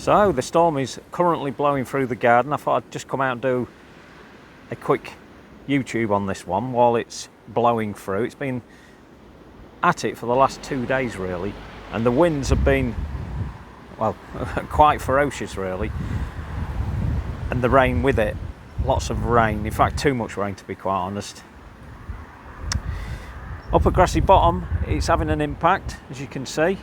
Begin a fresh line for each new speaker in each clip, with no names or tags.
So the storm is currently blowing through the garden. I thought I'd just come out and do a quick YouTube on this one while it's blowing through. It's been at it for the last 2 days really, and the winds have been, well, quite ferocious really, and the rain with it. Lots of rain, in fact too much rain to be quite honest. Up at Grassy Bottom it's having an impact, as you can see,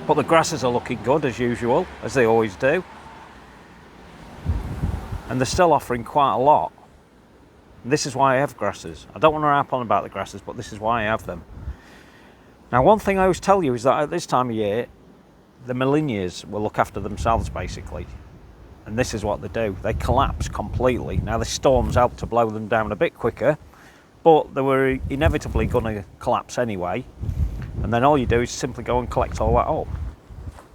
but the grasses are looking good as usual, as they always do, and they're still offering quite a lot. This is why I have grasses. I don't want to harp on about the grasses, but this is why I have them. Now, one thing I always tell you is that at this time of year the Millennials will look after themselves basically, and this is what they do. They collapse completely. Now the storms help to blow them down a bit quicker, but they were inevitably going to collapse anyway, and then all you do is simply go and collect all that up.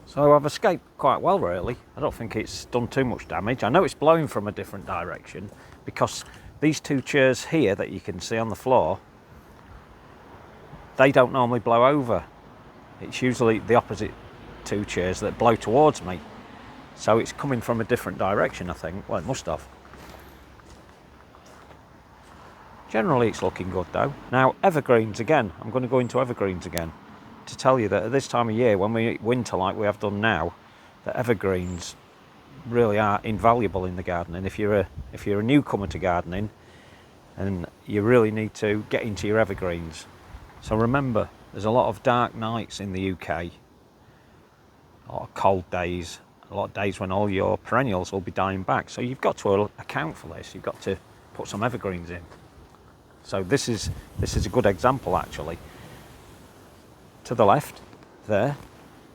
So I've escaped quite well really. I don't think it's done too much damage. I know it's blowing from a different direction because these two chairs here that you can see on the floor, they don't normally blow over. It's usually the opposite two chairs that blow towards me. So it's coming from a different direction, I think. Well, it must have. Generally it's looking good though. Now evergreens again, I'm going to go into evergreens again to tell you that at this time of year, when we winter like we have done now, the evergreens really are invaluable in the garden. And if you're a newcomer to gardening, and you really need to get into your evergreens. So remember, there's a lot of dark nights in the UK, a lot of cold days, a lot of days when all your perennials will be dying back. So you've got to account for this. You've got to put some evergreens in. So this is a good example actually. To the left there,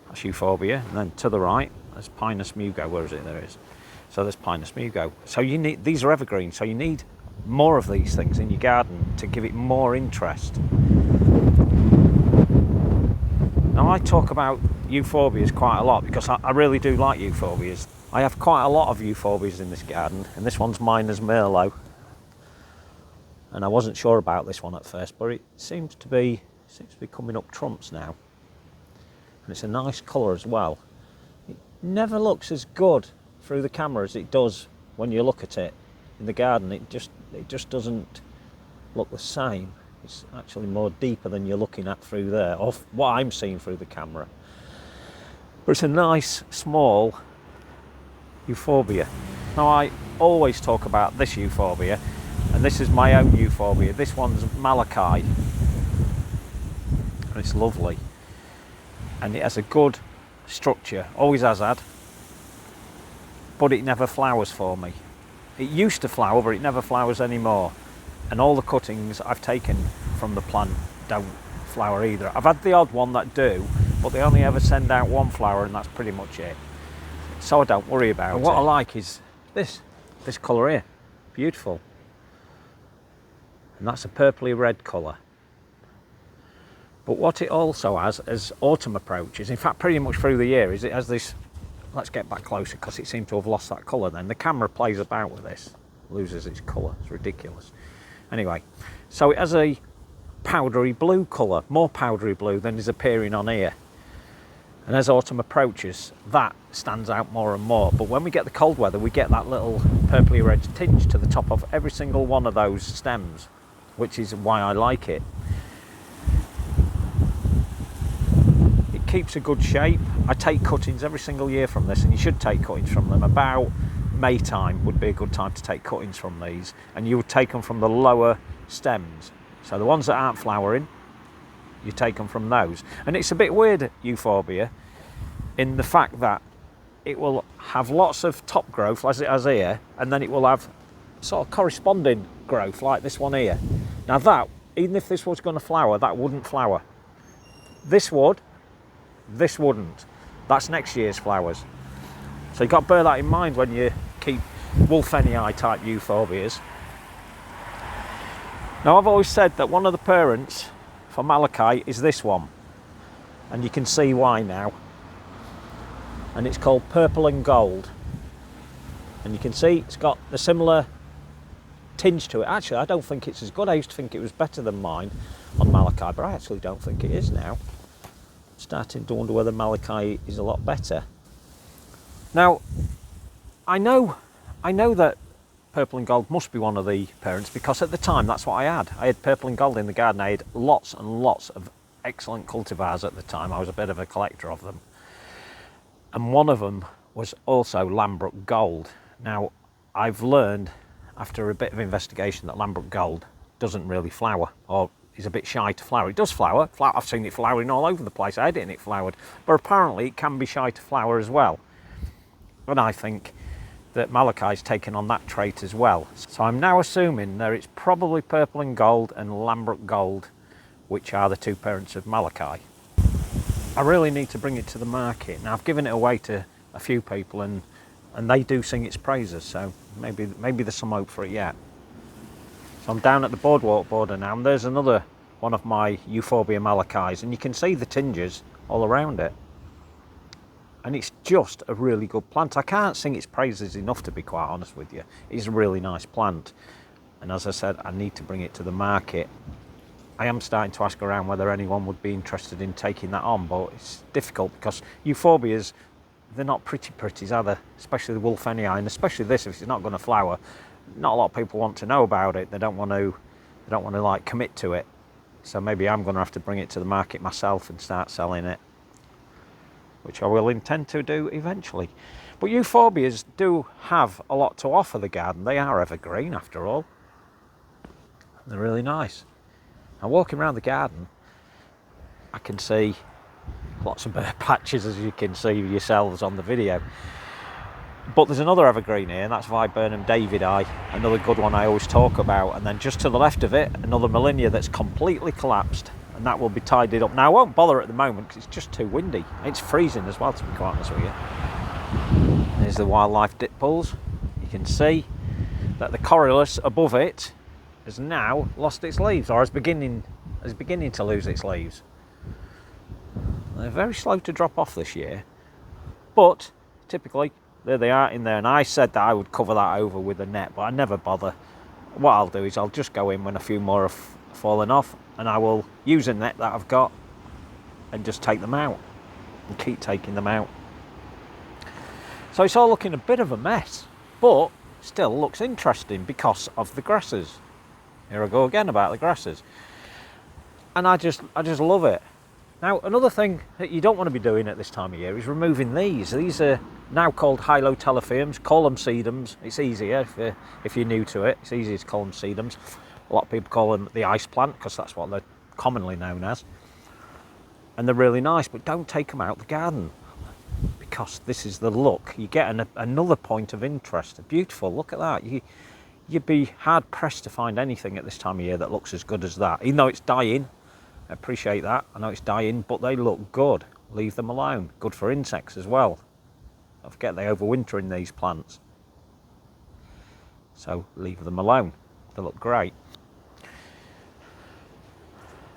that's euphorbia, and then to the right there's Pinus mugo. Where is it? There is. So there's Pinus mugo. So you need, these are evergreens, so you need more of these things in your garden to give it more interest. Now I talk about euphorbias quite a lot because I really do like euphorbias. I have quite a lot of euphorbias in this garden, and this one's Miner's Merlot. And I wasn't sure about this one at first, but it seems to be coming up trumps now. And it's a nice colour as well. It never looks as good through the camera as it does when you look at it in the garden. It just doesn't look the same. It's actually more deeper than you're looking at through there, or what I'm seeing through the camera. But it's a nice small euphorbia. Now I always talk about this euphorbia, and this is my own euphorbia. This one's Malachi, and it's lovely, and it has a good structure, always has had, but it never flowers for me. It used to flower, but it never flowers anymore, and all the cuttings I've taken from the plant don't flower either. I've had the odd one that do, but they only ever send out one flower, and that's pretty much it, so I don't worry about it. What I like is this colour here, beautiful. And that's a purpley red colour. But what it also has as autumn approaches, in fact pretty much through the year, is it has this, let's get back closer because it seemed to have lost that colour then. The camera plays about with this, loses its colour, it's ridiculous. Anyway, so it has a powdery blue colour, more powdery blue than is appearing on here. And as autumn approaches, that stands out more and more. But when we get the cold weather, we get that little purpley red tinge to the top of every single one of those stems, which is why I like it. It keeps a good shape. I take cuttings every single year from this, and you should take cuttings from them. About May time would be a good time to take cuttings from these, and you would take them from the lower stems. So the ones that aren't flowering, you take them from those. And it's a bit weird, euphorbia, in the fact that it will have lots of top growth, as it has here, and then it will have sort of corresponding growth like this one here. Now that, even if this was going to flower, that wouldn't flower. This would, this wouldn't. That's next year's flowers. So you've got to bear that in mind when you keep Wolfenii type euphorbias. Now I've always said that one of the parents for Malachi is this one, and you can see why now. And it's called Purple and Gold. And you can see it's got a similar tinge to it. Actually, I don't think it's as good. I used to think it was better than mine on Malachi, but I actually don't think it is now. I'm starting to wonder whether Malachi is a lot better. Now, I know that purple and gold must be one of the parents, because at the time that's what I had. I had purple and gold in the garden. I had lots and lots of excellent cultivars at the time. I was a bit of a collector of them. And one of them was also Lambrook Gold. Now, I've learned after a bit of investigation that Lambrook Gold doesn't really flower, or is a bit shy to flower. It does flower. I've seen it flowering all over the place. I had it and it flowered. But apparently it can be shy to flower as well. And I think that Malachy's taken on that trait as well. So I'm now assuming there it's probably purple and gold and Lambrook Gold, which are the two parents of Malachy. I really need to bring it to the market. Now, I've given it away to a few people and they do sing its praises, so maybe there's some hope for it yet. So I'm down at the boardwalk border now, and there's another one of my Euphorbia Malachys, and you can see the tinges all around it. And it's just a really good plant. I can't sing its praises enough, to be quite honest with you. It's a really nice plant. And as I said, I need to bring it to the market. I am starting to ask around whether anyone would be interested in taking that on, but it's difficult because Euphorbias, they're not pretties, are they? Especially the Wolfenii, and especially this, if it's not going to flower. Not a lot of people want to know about it. They don't want to like commit to it. So maybe I'm going to have to bring it to the market myself and start selling it, which I will intend to do eventually. But Euphorbias do have a lot to offer the garden. They are evergreen after all. They're really nice. Now, walking around the garden, I can see lots of bare patches, as you can see yourselves on the video. But there's another evergreen here, and that's Viburnum Davidi, another good one I always talk about. And then just to the left of it, another Molinia that's completely collapsed, and that will be tidied up. Now, I won't bother at the moment because it's just too windy. It's freezing as well, to be quite honest with you. There's the wildlife dip pools. You can see that the corylus above it has now lost its leaves, or is beginning to lose its leaves. They're very slow to drop off this year, but typically there they are in there. And I said that I would cover that over with a net, but I never bother. What I'll do is I'll just go in when a few more have fallen off, and I will use a net that I've got and just take them out and keep taking them out. So it's all looking a bit of a mess, but still looks interesting because of the grasses. Here I go again about the grasses. And I just love it. Now, another thing that you don't want to be doing at this time of year is removing these. These are now called Hylotelephiums. Call them sedums. It's easier if you're new to it. It's easier to call them sedums. A lot of people call them the ice plant because that's what they're commonly known as. And they're really nice, but don't take them out the garden because this is the look. You get another point of interest. Beautiful, look at that. You'd be hard pressed to find anything at this time of year that looks as good as that. Even though it's dying, I appreciate that. I know it's dying, but they look good. Leave them alone. Good for insects as well. Don't forget they overwinter in these plants. So leave them alone. They look great.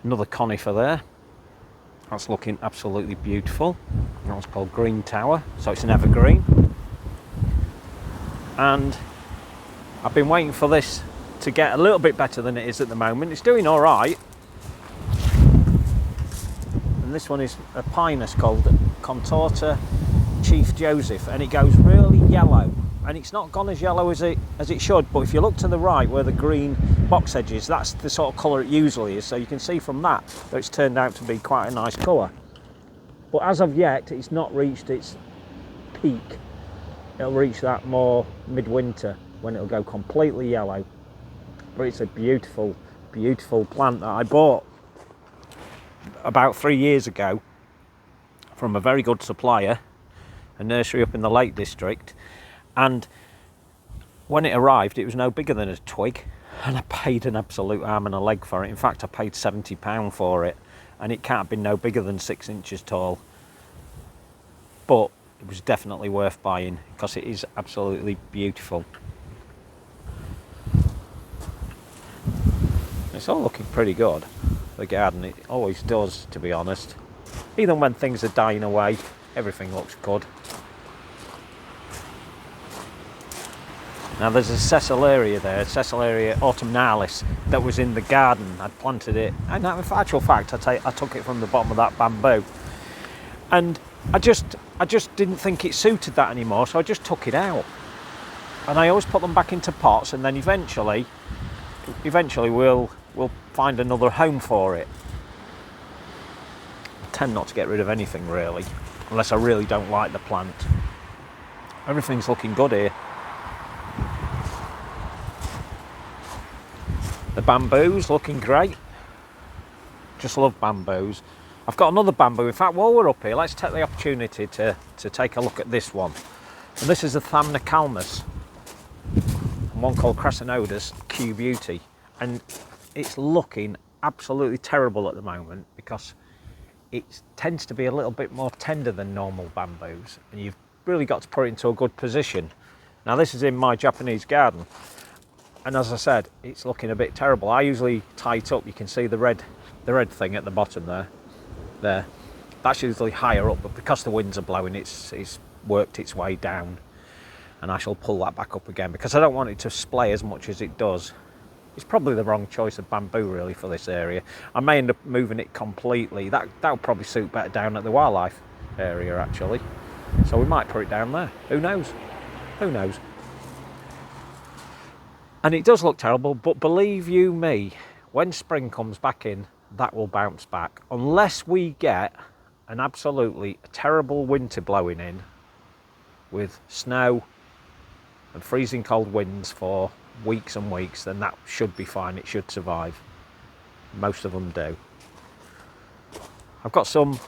Another conifer there. That's looking absolutely beautiful. That one's called Green Tower, so it's an evergreen. And I've been waiting for this to get a little bit better than it is at the moment. It's doing all right. And this one is a pinus called Contorta Chief Joseph, and it goes really yellow. And it's not gone as yellow as it should, but if you look to the right where the green box edge is, that's the sort of colour it usually is. So you can see from that it's turned out to be quite a nice colour. But as of yet, it's not reached its peak. It'll reach that more midwinter when it'll go completely yellow. But it's a beautiful, beautiful plant that I bought about 3 years ago from a very good supplier, a nursery up in the Lake District. And when it arrived, it was no bigger than a twig, and I paid an absolute arm and a leg for it. In fact, I paid £70 for it, and it can't have been no bigger than 6 inches tall. But it was definitely worth buying because it is absolutely beautiful. It's all looking pretty good, the garden. It always does, to be honest. Even when things are dying away, everything looks good. Now there's a Cecillaria there, Cecillaria autumnalis, that was in the garden. I'd planted it, and in actual fact, I took it from the bottom of that bamboo. And I just didn't think it suited that anymore, so I just took it out. And I always put them back into pots, and then eventually we'll find another home for it. I tend not to get rid of anything really, unless I really don't like the plant. Everything's looking good here. The bamboo's looking great. Just love bamboos. I've got another bamboo. In fact, while we're up here, let's take the opportunity to take a look at this one. And this is a Thamnocalmus, and one called Crassinodus Q Beauty. And it's looking absolutely terrible at the moment because it tends to be a little bit more tender than normal bamboos, and you've really got to put it into a good position. Now this is in my Japanese garden, and as I said, it's looking a bit terrible. I usually tie it up. You can see the red thing at the bottom there. That's usually higher up, but because the winds are blowing, it's worked its way down, and I shall pull that back up again because I don't want it to splay as much as it does. It's probably the wrong choice of bamboo really for this area. I may end up moving it completely. That'll probably suit better down at the wildlife area actually. So we might put it down there. Who knows? Who knows? And it does look terrible, but believe you me, when spring comes back in, that will bounce back. Unless we get an absolutely terrible winter blowing in with snow and freezing cold winds for weeks and weeks, then that should be fine. It should survive. Most of them do. I've got some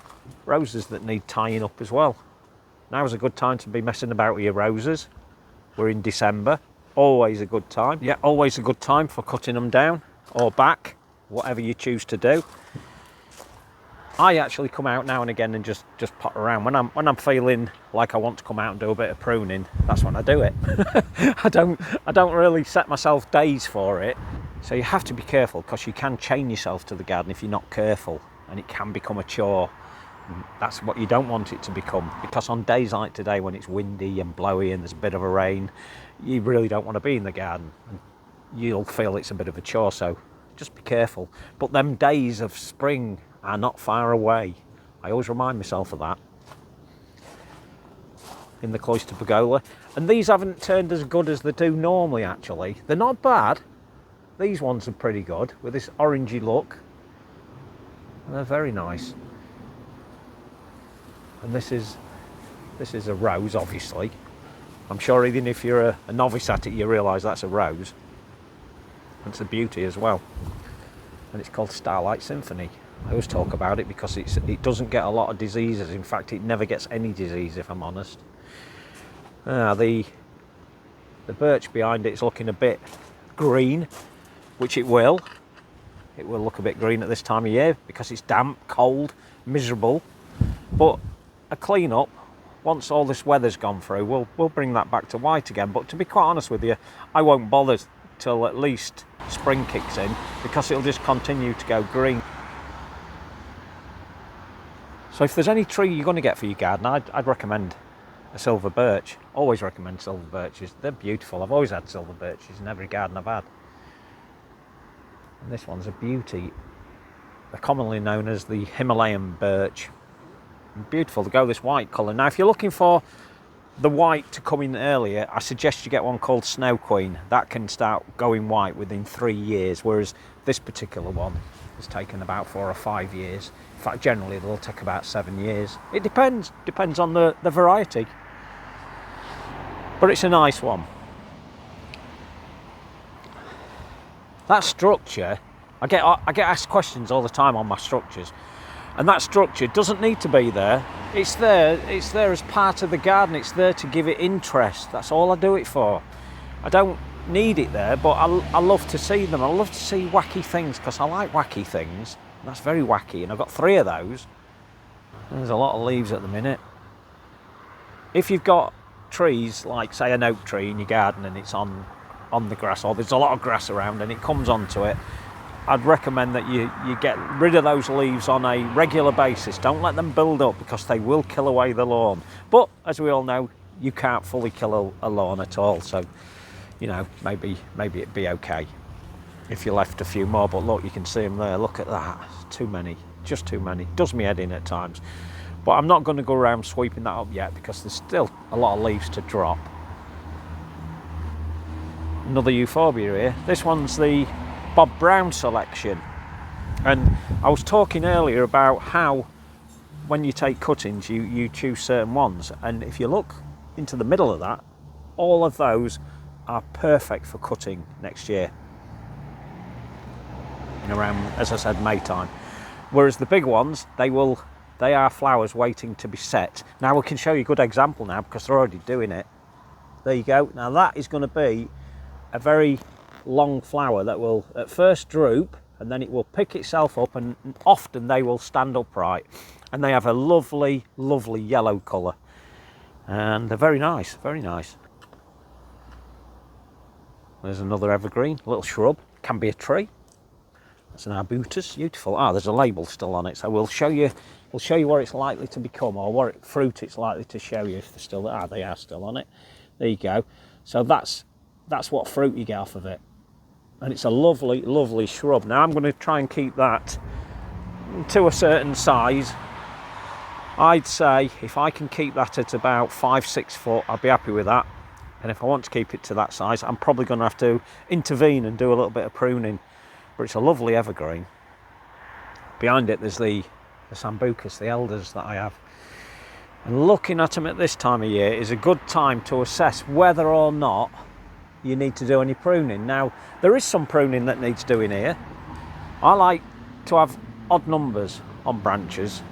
roses that need tying up as well. Now's a good time to be messing about with your roses. We're in December. Always a good time. Yeah, always a good time for cutting them down or back, whatever you choose to do. I actually come out now and again and just pot around. When I'm feeling like I want to come out and do a bit of pruning, that's when I do it. I don't really set myself days for it. So you have to be careful because you can chain yourself to the garden if you're not careful, and it can become a chore. That's what you don't want it to become, because on days like today when it's windy and blowy and there's a bit of a rain, you really don't want to be in the garden and you'll feel it's a bit of a chore, so just be careful. But them days of spring are not far away. I always remind myself of that. In the cloister pergola, and these haven't turned as good as they do normally actually. They're not bad. These ones are pretty good with this orangey look. They're very nice. And this is a rose, obviously. I'm sure even if you're a novice at it, you realise that's a rose. And it's a beauty as well. And it's called Starlight Symphony. I always talk about it because it doesn't get a lot of diseases. In fact, it never gets any disease, if I'm honest. The birch behind it's looking a bit green, which it will. It will look a bit green at this time of year because it's damp, cold, miserable. But a clean up, once all this weather's gone through, we'll bring that back to white again. But to be quite honest with you, I won't bother till at least spring kicks in because it'll just continue to go green. So if there's any tree you're going to get for your garden, I'd recommend a silver birch. Always recommend silver birches. They're beautiful. I've always had silver birches in every garden I've had. And this one's a beauty. They're commonly known as the Himalayan birch. Beautiful to go this white colour. Now if you're looking for the white to come in earlier, I suggest you get one called Snow Queen. That can start going white within 3 years, whereas this particular one has taken about 4 or 5 years. In fact, generally they'll take about 7 years. It depends on the variety. But it's a nice one. That structure, I get asked questions all the time on my structures. And that structure doesn't need to be there. It's there as part of the garden. It's there to give it interest. That's all I do it for. I don't need it there, but I love to see them. I love to see wacky things because I like wacky things. That's very wacky, and I've got 3 of those. There's a lot of leaves at the minute. If you've got trees, like say an oak tree in your garden and it's on the grass, or there's a lot of grass around and it comes onto it, I'd recommend that you get rid of those leaves on a regular basis. Don't let them build up because they will kill away the lawn. But as we all know, you can't fully kill a lawn at all. So, you know, maybe it'd be okay if you left a few more. But look, you can see them there. Look at that. Too many. Just too many. Does me head in at times. But I'm not going to go around sweeping that up yet because there's still a lot of leaves to drop. Another euphorbia here. This one's the Bob Brown selection. And I was talking earlier about how when you take cuttings you choose certain ones, and if you look into the middle of that, all of those are perfect for cutting next year around, as I said, May time. Whereas the big ones, they are flowers waiting to be set. Now we can show you a good example now because they're already doing it. There you go. Now that is going to be a very long flower that will at first droop, and then it will pick itself up, and often they will stand upright, and they have a lovely, lovely yellow colour, and they're very nice, very nice. There's another evergreen, a little shrub, can be a tree. That's an arbutus, beautiful. There's a label still on it, so we'll show you what it's likely to become, or what fruit it's likely to show you if they're still there. They are still on it. There you go. So that's what fruit you get off of it. And it's a lovely, lovely shrub. Now I'm going to try and keep that to a certain size. I'd say if I can keep that at about 5-6 foot, I'll be happy with that. And if I want to keep it to that size, I'm probably going to have to intervene and do a little bit of pruning. But it's a lovely evergreen. Behind it there's the sambucus, the elders that I have. And looking at them at this time of year is a good time to assess whether or not you need to do any pruning. Now, there is some pruning that needs doing here. I like to have odd numbers on branches,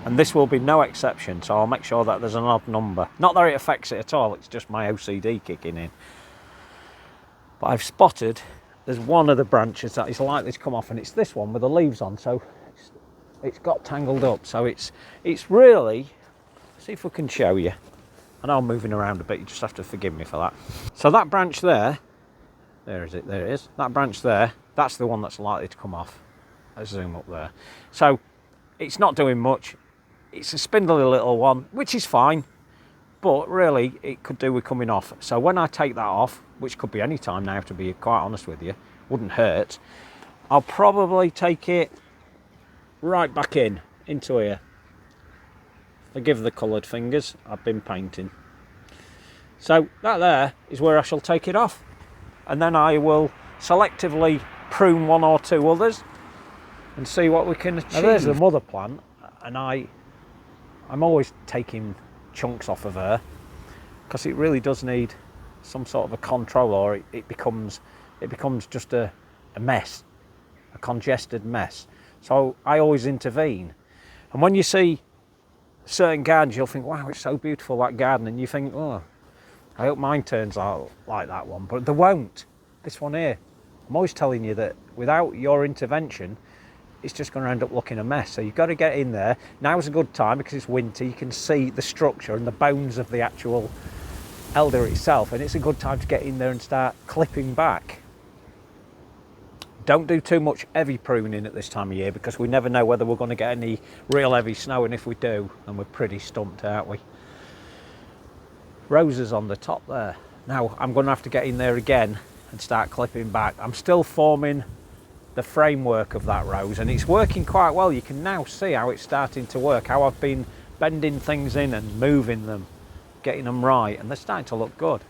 and this will be no exception, so I'll make sure that there's an odd number. Not that it affects it at all, it's just my OCD kicking in. But I've spotted there's one of the branches that is likely to come off, and it's this one with the leaves on, so it's got tangled up. So it's really, see if we can show you. I know I'm moving around a bit, you just have to forgive me for that. So that branch there is it, there it is. That branch there, that's the one that's likely to come off. Let's zoom up there. So it's not doing much. It's a spindly little one, which is fine, but really it could do with coming off. So when I take that off, which could be any time now to be quite honest with you, wouldn't hurt, I'll probably take it right back into here. Forgive the coloured fingers, I've been painting. So that there is where I shall take it off, and then I will selectively prune one or two others and see what we can achieve. Now there's the mother plant, and I'm always taking chunks off of her because it really does need some sort of a control, or it becomes just a mess, a congested mess. So I always intervene. And when you see certain gardens, you'll think, wow, it's so beautiful, that garden, and you think, oh, I hope mine turns out like that one, but they won't. This one here, I'm always telling you that without your intervention, it's just going to end up looking a mess. So you've got to get in there. Now's a good time because it's winter, you can see the structure and the bones of the actual elder itself, and it's a good time to get in there and start clipping back. Don't do too much heavy pruning at this time of year because we never know whether we're going to get any real heavy snow, and if we do, then we're pretty stumped, aren't we? Roses on the top there. Now I'm going to have to get in there again and start clipping back. I'm still forming the framework of that rose, and it's working quite well. You can now see how it's starting to work, how I've been bending things in and moving them, getting them right, and they're starting to look good.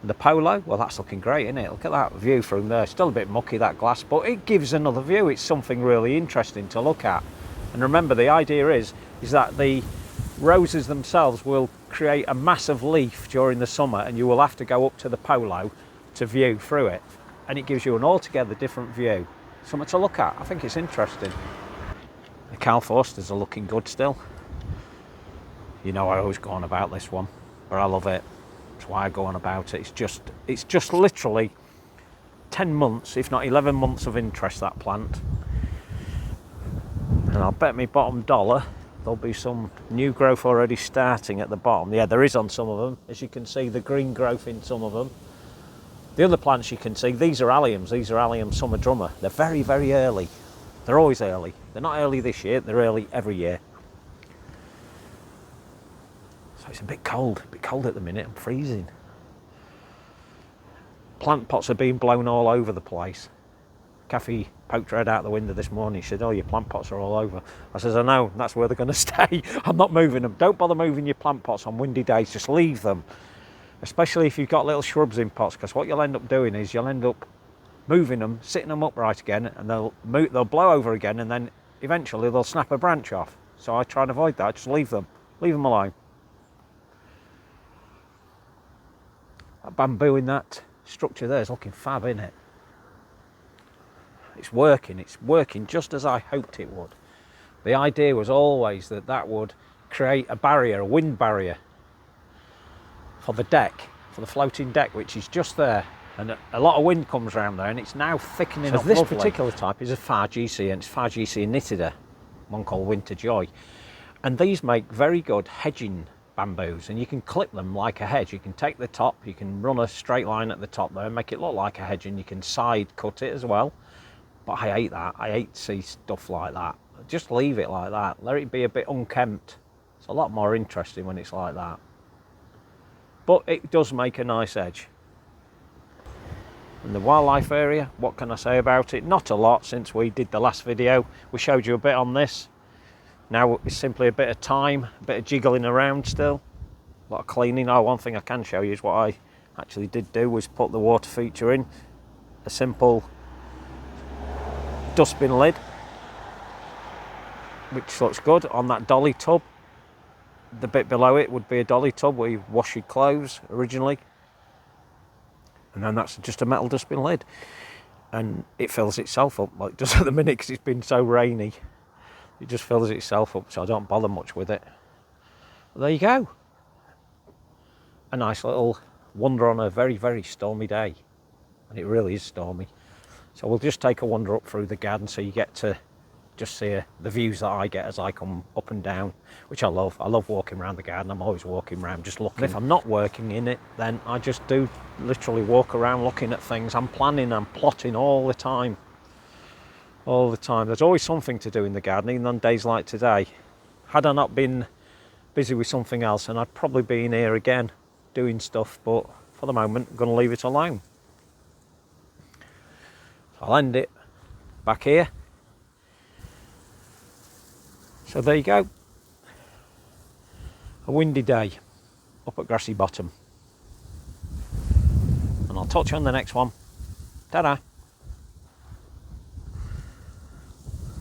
The polo, well, that's looking great, isn't it? Look at that view from there. Still a bit mucky, that glass, but it gives another view. It's something really interesting to look at. And remember, the idea is that the roses themselves will create a massive leaf during the summer, and you will have to go up to the polo to view through it, and it gives you an altogether different view. Something to look at. I think it's interesting. The Cal Forsters are looking good still. You know I always go on about this one, but I love it. That's why I go on about it. It's just literally 10 months, if not 11 months of interest, that plant. And I'll bet me bottom dollar there'll be some new growth already starting at the bottom. Yeah, there is on some of them. As you can see, the green growth in some of them. The other plants you can see, these are alliums. These are allium summer drummer. They're very, very early. They're always early. They're not early this year, they're early every year. So it's a bit cold at the minute. I'm freezing. Plant pots are being blown all over the place. Kathy poked her head out the window this morning. She said, oh, your plant pots are all over. I says, I know, that's where they're going to stay. I'm not moving them. Don't bother moving your plant pots on windy days, just leave them. Especially if you've got little shrubs in pots, because what you'll end up doing is you'll end up moving them, sitting them upright again, and they'll blow over again, and then eventually they'll snap a branch off. So I try and avoid that, just leave them alone. That bamboo in that structure there is looking fab, isn't it? It's working just as I hoped it would. The idea was always that that would create a barrier, a wind barrier for the deck, for the floating deck, which is just there. And a lot of wind comes around there, and it's now thickening up. This particular type is a Far GC, and it's Far GC Knitted, one called Winter Joy. And these make very good hedging bamboos, and you can clip them like a hedge. You can take the top, you can run a straight line at the top there and make it look like a hedge, and you can side cut it as well. But I hate that. I hate to see stuff like that. Just leave it like that. Let it be a bit unkempt. It's a lot more interesting when it's like that. But it does make a nice edge. And the wildlife area, what can I say about it? Not a lot since we did the last video. We showed you a bit on this. Now it's simply a bit of time, a bit of jiggling around still. A lot of cleaning. Oh, one thing I can show you is what I actually did do was put the water feature in. A simple dustbin lid, which looks good on that dolly tub. The bit below it would be a dolly tub where you wash your clothes originally, and then that's just a metal dustbin lid, and it fills itself up like it does at the minute because it's been so rainy. It just fills itself up, so I don't bother much with it. But there you go, a nice little wander on a very, very stormy day, and it really is stormy. So we'll just take a wander up through the garden so you get to just see the views that I get as I come up and down, which I love. I love walking around the garden. I'm always walking around just looking. If I'm not working in it, then I just do literally walk around looking at things. I'm planning, I'm plotting all the time. All the time. There's always something to do in the garden, even on days like today. Had I not been busy with something else, and I'd probably be in here again doing stuff, but for the moment I'm going to leave it alone. I'll end it back here. So there you go. A windy day up at Grassy Bottom. And I'll talk to you on the next one. Ta-da.